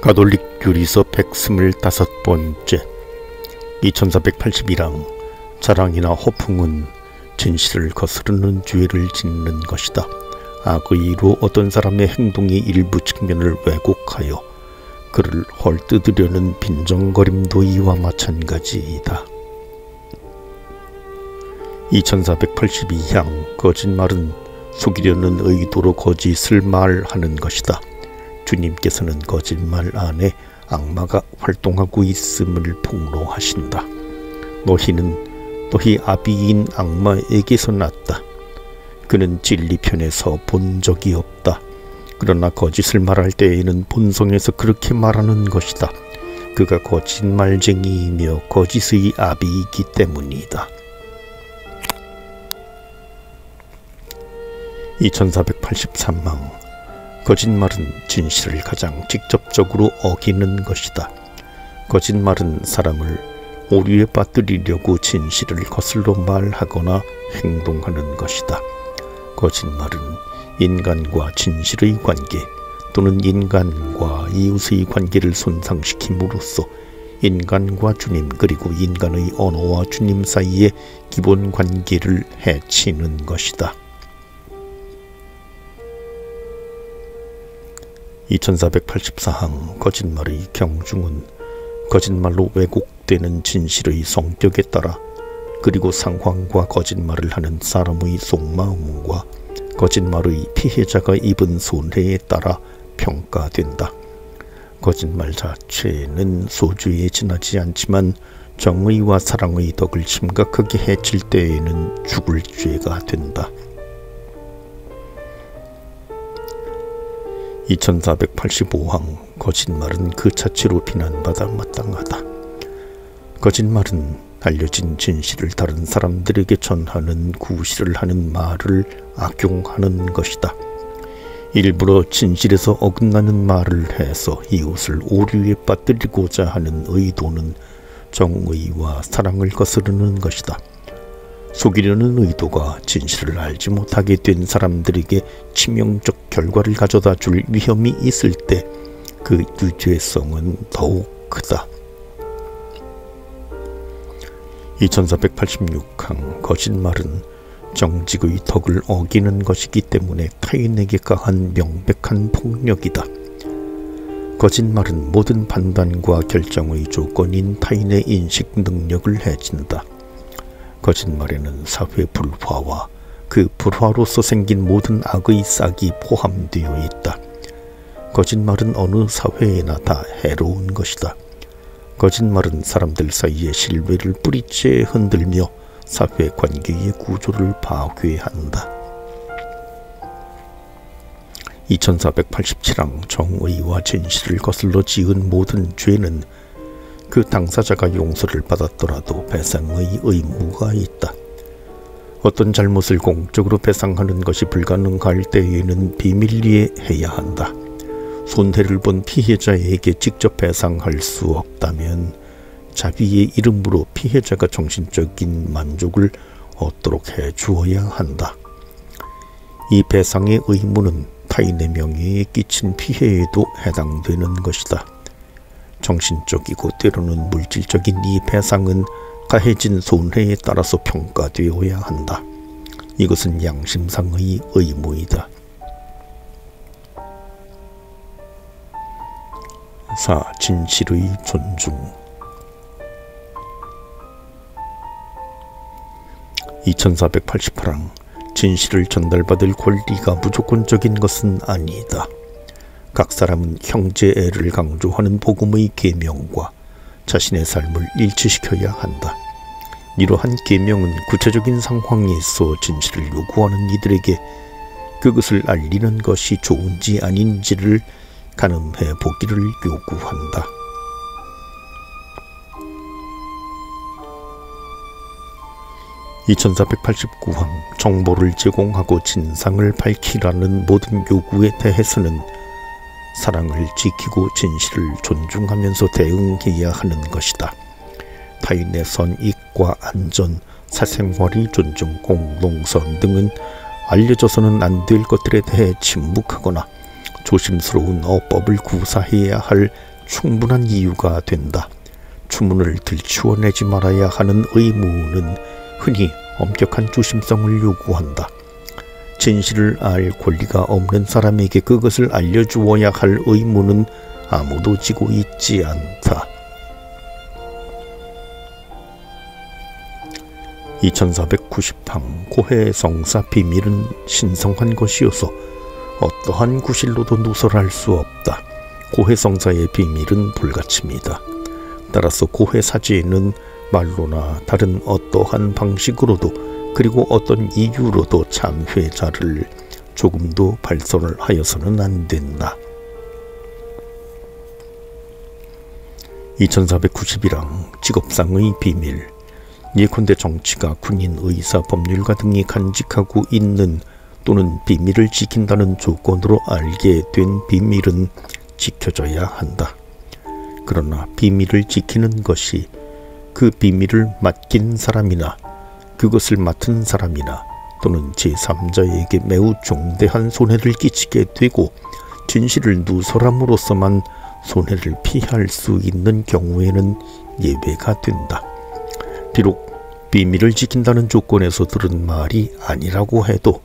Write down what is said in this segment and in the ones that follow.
가톨릭 유리서 125번째 2481랑 자랑이나 허풍은 진실을 거스르는 죄를 짓는 것이다. 악의로 어떤 사람의 행동이 일부 측면을 왜곡하여 그를 헐뜯으려는 빈정거림도 이와 마찬가지이다. 2482향 거짓말은 속이려는 의도로 거짓을 말하는 것이다. 주님께서는 거짓말 안에 악마가 활동하고 있음을 폭로하신다. 너희는 너희 아비인 악마에게서 났다. 그는 진리편에서 본 적이 없다. 그러나 거짓을 말할 때에는 본성에서 그렇게 말하는 것이다. 그가 거짓말쟁이이며 거짓의 아비이기 때문이다. 2483망 거짓말은 진실을 가장 직접적으로 어기는 것이다. 거짓말은 사람을 오류에 빠뜨리려고 진실을 거슬러 말하거나 행동하는 것이다. 거짓말은 인간과 진실의 관계 또는 인간과 이웃의 관계를 손상시킴으로써 인간과 주님 그리고 인간의 언어와 주님 사이의 기본 관계를 해치는 것이다. 2484항 거짓말의 경중은 거짓말로 왜곡되는 진실의 성격에 따라 그리고 상황과 거짓말을 하는 사람의 속마음과 거짓말의 피해자가 입은 손해에 따라 평가된다. 거짓말 자체는 소주에 지나지 않지만 정의와 사랑의 덕을 심각하게 해칠 때에는 죽을 죄가 된다. 2485항 거짓말은 그 자체로 비난받아 마땅하다. 거짓말은 알려진 진실을 다른 사람들에게 전하는 구실을 하는 말을 악용하는 것이다. 일부러 진실에서 어긋나는 말을 해서 이웃을 오류에 빠뜨리고자 하는 의도는 정의와 사랑을 거스르는 것이다. 속이려는 의도가 진실을 알지 못하게 된 사람들에게 치명적 결과를 가져다 줄 위험이 있을 때 그 유죄성은 더욱 크다. 2486항 거짓말은 정직의 덕을 어기는 것이기 때문에 타인에게 가한 명백한 폭력이다. 거짓말은 모든 판단과 결정의 조건인 타인의 인식 능력을 해친다. 거짓말에는 사회 불화와 그 불화로서 생긴 모든 악의 싹이 포함되어 있다. 거짓말은 어느 사회에나 다 해로운 것이다. 거짓말은 사람들 사이의 신뢰를 뿌리째 흔들며 사회 관계의 구조를 파괴한다. 2487항 정의와 진실을 거슬러 지은 모든 죄는 그 당사자가 용서를 받았더라도 배상의 의무가 있다. 어떤 잘못을 공적으로 배상하는 것이 불가능할 때에는 비밀리에 해야 한다. 손해를 본 피해자에게 직접 배상할 수 없다면 자비의 이름으로 피해자가 정신적인 만족을 얻도록 해주어야 한다. 이 배상의 의무는 타인의 명예에 끼친 피해에도 해당되는 것이다. 정신적이고 때로는 물질적인 이 배상은 가해진 손해에 따라서 평가되어야 한다. 이것은 양심상의 의무이다. 4. 진실의 존중. 2488항 진실을 전달받을 권리가 무조건적인 것은 아니다. 각 사람은 형제애를 강조하는 복음의 계명과 자신의 삶을 일치시켜야 한다. 이러한 계명은 구체적인 상황에서 진실을 요구하는 이들에게 그것을 알리는 것이 좋은지 아닌지를 가늠해 보기를 요구한다. 2489항 정보를 제공하고 진상을 밝히라는 모든 요구에 대해서는 사랑을 지키고 진실을 존중하면서 대응해야 하는 것이다. 타인의 선익과 안전, 사생활의 존중, 공동선 등은 알려져서는 안 될 것들에 대해 침묵하거나 조심스러운 어법을 구사해야 할 충분한 이유가 된다. 추문을 들추어내지 말아야 하는 의무는 흔히 엄격한 조심성을 요구한다. 진실을 알 권리가 없는 사람에게 그것을 알려주어야 할 의무는 아무도 지고 있지 않다. 2490항 고해성사 비밀은 신성한 것이어서 어떠한 구실로도 누설할 수 없다. 고해성사의 비밀은 불가침이다. 따라서 고해사제는 말로나 다른 어떠한 방식으로도 그리고 어떤 이유로도 참회자를 조금도 발설을 하여서는 안 된다. 2491항 직업상의 비밀. 예컨대 정치가, 군인, 의사, 법률가 등이 간직하고 있는 또는 비밀을 지킨다는 조건으로 알게 된 비밀은 지켜져야 한다. 그러나 비밀을 지키는 것이 그 비밀을 맡긴 사람이나 그것을 맡은 사람이나 또는 제3자에게 매우 중대한 손해를 끼치게 되고 진실을 누설함으로써만 손해를 피할 수 있는 경우에는 예외가 된다. 비록 비밀을 지킨다는 조건에서 들은 말이 아니라고 해도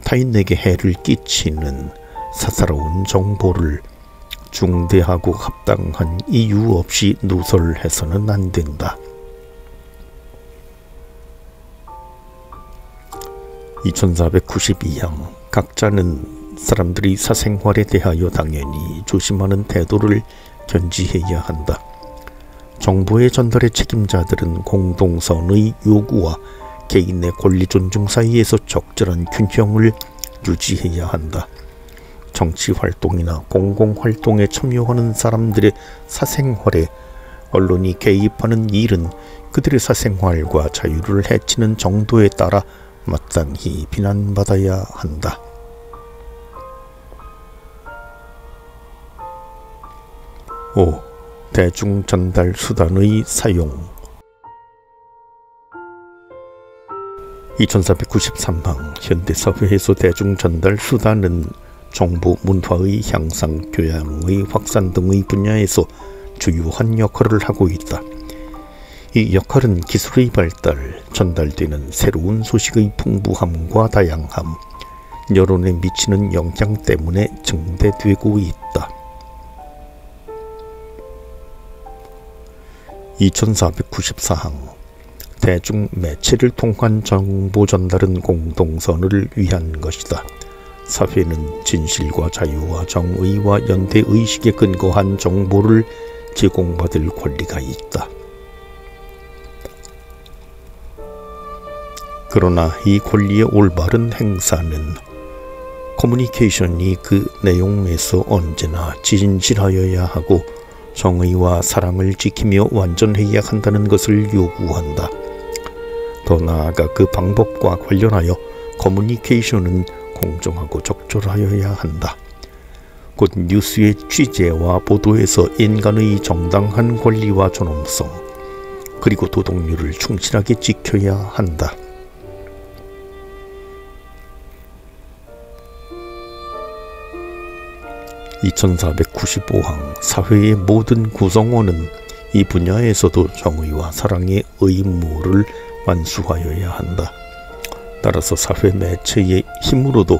타인에게 해를 끼치는 사사로운 정보를 중대하고 합당한 이유 없이 누설해서는 안 된다. 2492항 각자는 사람들이 사생활에 대하여 당연히 조심하는 태도를 견지해야 한다. 정보의 전달의 책임자들은 공동선의 요구와 개인의 권리 존중 사이에서 적절한 균형을 유지해야 한다. 정치활동이나 공공활동에 참여하는 사람들의 사생활에 언론이 개입하는 일은 그들의 사생활과 자유를 해치는 정도에 따라 마땅히 비난받아야 한다. 5. 대중전달수단의 사용. 2493항 현대사회에서 대중전달수단은 정보, 문화의 향상, 교양의 확산 등의 분야에서 주요한 역할을 하고 있다. 이 역할은 기술의 발달, 전달되는 새로운 소식의 풍부함과 다양함, 여론에 미치는 영향 때문에 증대되고 있다. 2494항 대중매체를 통한 정보 전달은 공동선을 위한 것이다. 사회는 진실과 자유와 정의와 연대의식에 근거한 정보를 제공받을 권리가 있다. 그러나 이 권리의 올바른 행사는 커뮤니케이션이 그 내용에서 언제나 진실하여야 하고 정의와 사랑을 지키며 완전해야 한다는 것을 요구한다. 더 나아가 그 방법과 관련하여 커뮤니케이션은 공정하고 적절하여야 한다. 곧 뉴스의 취재와 보도에서 인간의 정당한 권리와 존엄성 그리고 도덕률을 충실하게 지켜야 한다. 2495항 사회의 모든 구성원은 이 분야에서도 정의와 사랑의 의무를 완수하여야 한다. 따라서 사회 매체의 힘으로도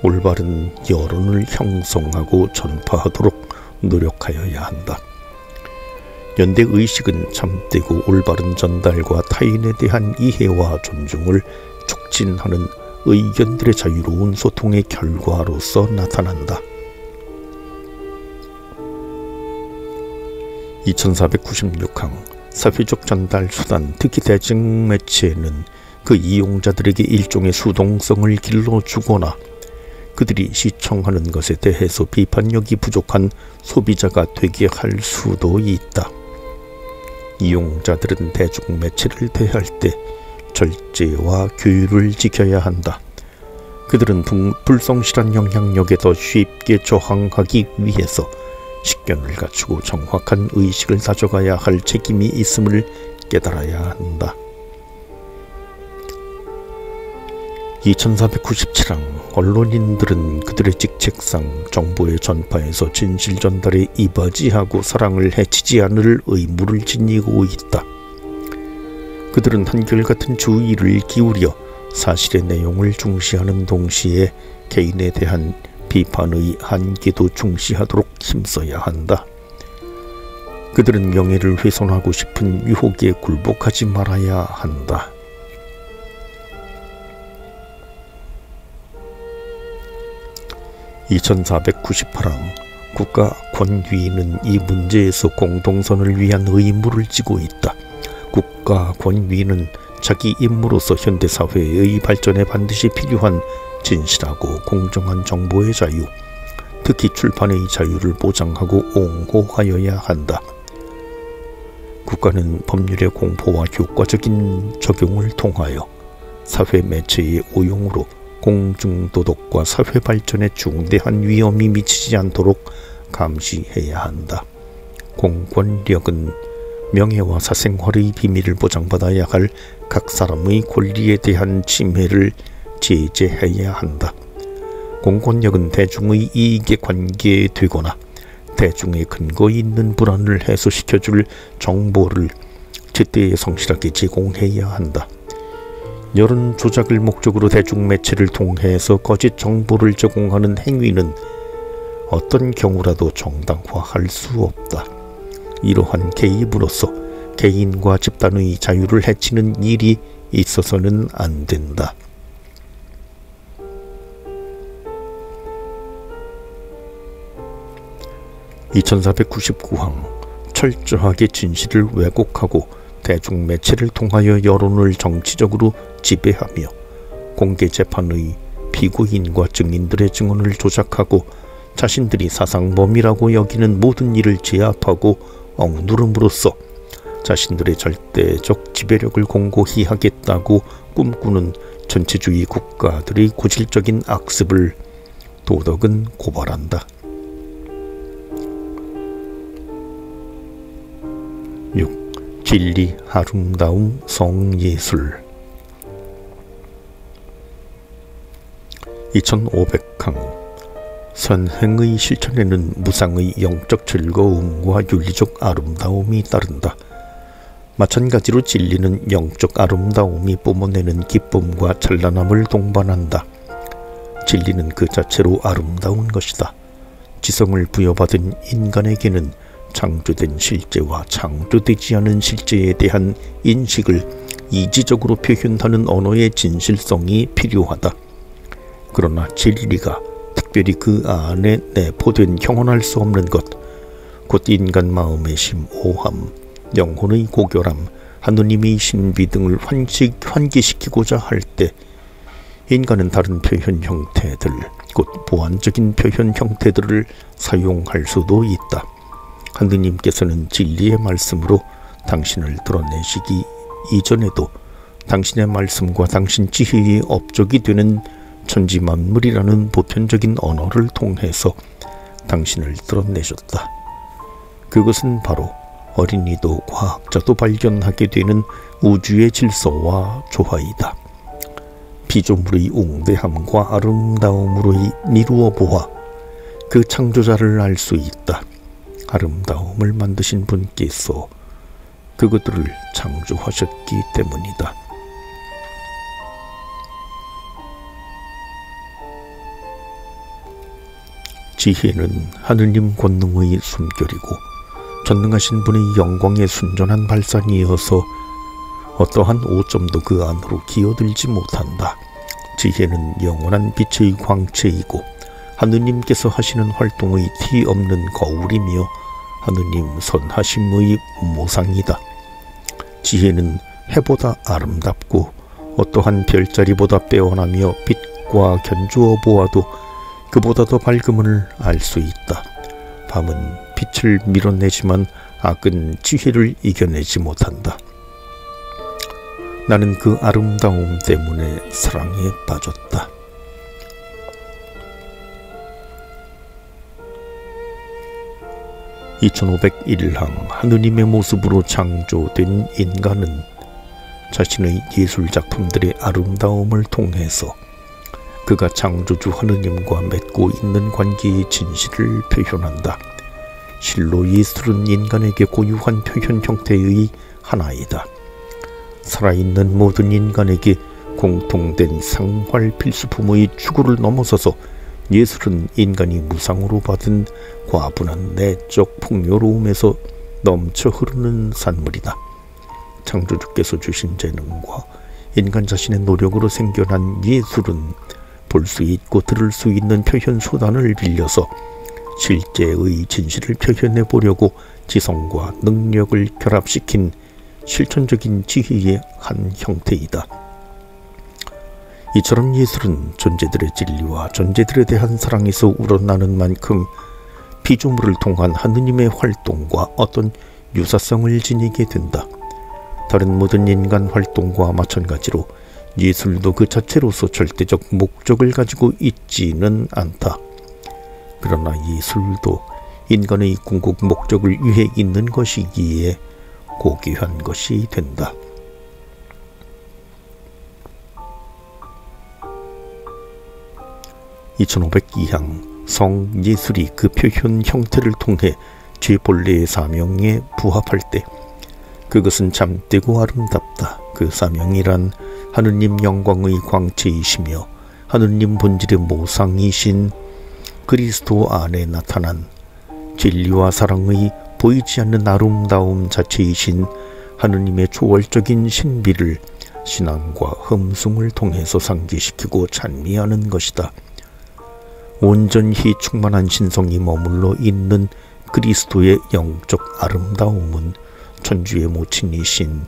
올바른 여론을 형성하고 전파하도록 노력하여야 한다. 연대의식은 참되고 올바른 전달과 타인에 대한 이해와 존중을 촉진하는 의견들의 자유로운 소통의 결과로서 나타난다. 2496항 사회적 전달 수단, 특히 대중매체는 그 이용자들에게 일종의 수동성을 길러주거나 그들이 시청하는 것에 대해서 비판력이 부족한 소비자가 되게 할 수도 있다. 이용자들은 대중매체를 대할 때 절제와 규율을 지켜야 한다. 그들은 불성실한 영향력에 더 쉽게 저항하기 위해서 식견을 갖추고 정확한 의식을 다져가야 할 책임이 있음을 깨달아야 한다. 2497항 언론인들은 그들의 직책상 정보의 전파에서 진실 전달에 이바지하고 사랑을 해치지 않을 의무를 지니고 있다. 그들은 한결같은 주의를 기울여 사실의 내용을 중시하는 동시에 개인에 대한 비판의 한계도 중시하도록 힘써야 한다. 그들은 명예를 훼손하고 싶은 유혹에 굴복하지 말아야 한다. (2498항) 국가 권위는 이 문제에서 공동선을 위한 의무를 지고 있다. 국가 권위는 자기 임무로서 현대사회의 발전에 반드시 필요한 진실하고 공정한 정보의 자유, 특히 출판의 자유를 보장하고 옹호하여야 한다. 국가는 법률의 공포와 효과적인 적용을 통하여 사회 매체의 오용으로 공중도덕과 사회 발전에 중대한 위험이 미치지 않도록 감시해야 한다. 공권력은 명예와 사생활의 비밀을 보장받아야 할 각 사람의 권리에 대한 침해를 제재해야 한다. 공권력은 대중의 이익에 관계되거나 대중의 근거 있는 불안을 해소시켜줄 정보를 제때에 성실하게 제공해야 한다. 여론 조작을 목적으로 대중매체를 통해서 거짓 정보를 제공하는 행위는 어떤 경우라도 정당화할 수 없다. 이러한 개입으로써 개인과 집단의 자유를 해치는 일이 있어서는 안 된다. (2499항) 철저하게 진실을 왜곡하고 대중매체를 통하여 여론을 정치적으로 지배하며 공개재판의 피고인과 증인들의 증언을 조작하고 자신들이 사상범이라고 여기는 모든 일을 제압하고 억누름으로써 자신들의 절대적 지배력을 공고히 하겠다고 꿈꾸는 전체주의 국가들의 고질적인 악습을 도덕은 고발한다. 6. 진리 아름다움 성예술. 2500항 선행의 실천에는 무상의 영적 즐거움과 윤리적 아름다움이 따른다. 마찬가지로 진리는 영적 아름다움이 뿜어내는 기쁨과 찬란함을 동반한다. 진리는 그 자체로 아름다운 것이다. 지성을 부여받은 인간에게는 창조된 실제와 창조되지 않은 실제에 대한 인식을 이지적으로 표현하는 언어의 진실성이 필요하다. 그러나 진리가 특별히 그 안에 내포된 형언할 수 없는 것, 곧 인간 마음의 심오함, 영혼의 고결함, 하느님의 신비 등을 환기시키고자 할 때 인간은 다른 표현 형태들, 곧 보완적인 표현 형태들을 사용할 수도 있다. 하느님께서는 진리의 말씀으로 당신을 드러내시기 이전에도 당신의 말씀과 당신 지혜의 업적이 되는 천지만물이라는 보편적인 언어를 통해서 당신을 드러내셨다. 그것은 바로 어린이도 과학자도 발견하게 되는 우주의 질서와 조화이다. 피조물의 웅대함과 아름다움으로 미루어 보아 그 창조자를 알 수 있다. 아름다움을 만드신 분께서 그것들을 창조하셨기 때문이다. 지혜는 하느님 권능의 숨결이고 전능하신 분의 영광에 순전한 발산이어서 어떠한 오점도 그 안으로 기어들지 못한다. 지혜는 영원한 빛의 광채이고 하느님께서 하시는 활동의 티 없는 거울이며 하느님 선하심의 모상이다. 지혜는 해보다 아름답고 어떠한 별자리보다 빼어나며 빛과 견주어 보아도 그보다 더 밝음을 알 수 있다. 밤은 빛을 밀어내지만 악은 지혜를 이겨내지 못한다. 나는 그 아름다움 때문에 사랑에 빠졌다. (2501항) 하느님의 모습으로 창조된 인간은 자신의 예술작품들의 아름다움을 통해서 그가 창조주 하느님과 맺고 있는 관계의 진실을 표현한다. 실로 예술은 인간에게 고유한 표현 형태의 하나이다. 살아있는 모든 인간에게 공통된 생활 필수품의 추구를 넘어서서 예술은 인간이 무상으로 받은 과분한 내적 풍요로움에서 넘쳐 흐르는 산물이다. 창조주께서 주신 재능과 인간 자신의 노력으로 생겨난 예술은 볼 수 있고 들을 수 있는 표현 수단을 빌려서 실제의 진실을 표현해 보려고 지성과 능력을 결합시킨 실천적인 지혜의 한 형태이다. 이처럼 예술은 존재들의 진리와 존재들에 대한 사랑에서 우러나는 만큼 피조물을 통한 하느님의 활동과 어떤 유사성을 지니게 된다. 다른 모든 인간 활동과 마찬가지로 예술도 그 자체로서 절대적 목적을 가지고 있지는 않다. 그러나 예술도 인간의 궁극 목적을 위해 있는 것이기에 고귀한 것이 된다. (2502항) 성예술이 그 표현 형태를 통해 제 본래의 사명에 부합할 때 그것은 참되고 아름답다. 그 사명이란 하느님 영광의 광채이시며 하느님 본질의 모상이신 그리스도 안에 나타난 진리와 사랑의 보이지 않는 아름다움 자체이신 하느님의 초월적인 신비를 신앙과 흠숭을 통해서 상기시키고 찬미하는 것이다. 온전히 충만한 신성이 머물러 있는 그리스도의 영적 아름다움은 천주의 모친이신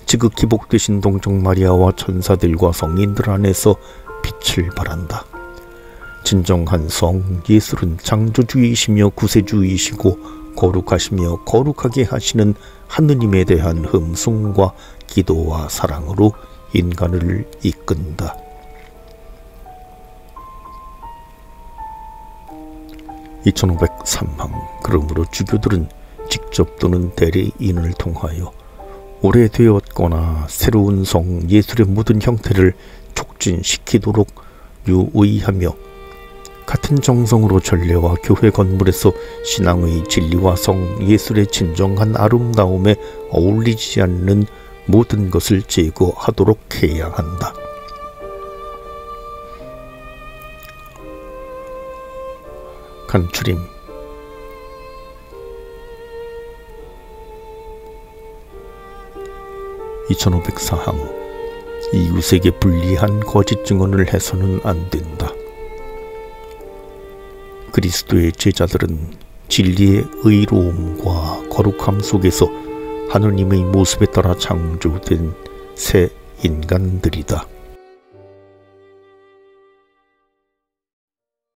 지극히 복되신 동정 마리아와 천사들과 성인들 안에서 빛을 발한다. 진정한 성 예술은 창조주이시며 구세주이시고 거룩하시며 거룩하게 하시는 하느님에 대한 흠숭과 기도와 사랑으로 인간을 이끈다. (2503항) 그러므로 주교들은 직접 또는 대리인을 통하여 오래되었거나 새로운 성 예술의 모든 형태를 촉진시키도록 유의하며 같은 정성으로 전례와 교회 건물에서 신앙의 진리와 성 예술의 진정한 아름다움에 어울리지 않는 모든 것을 제거하도록 해야 한다. 간추림. (2504항) 이웃에게 불리한 거짓 증언을 해서는 안 된다. 그리스도의 제자들은 진리의 의로움과 거룩함 속에서 하느님의 모습에 따라 창조된 새 인간들이다.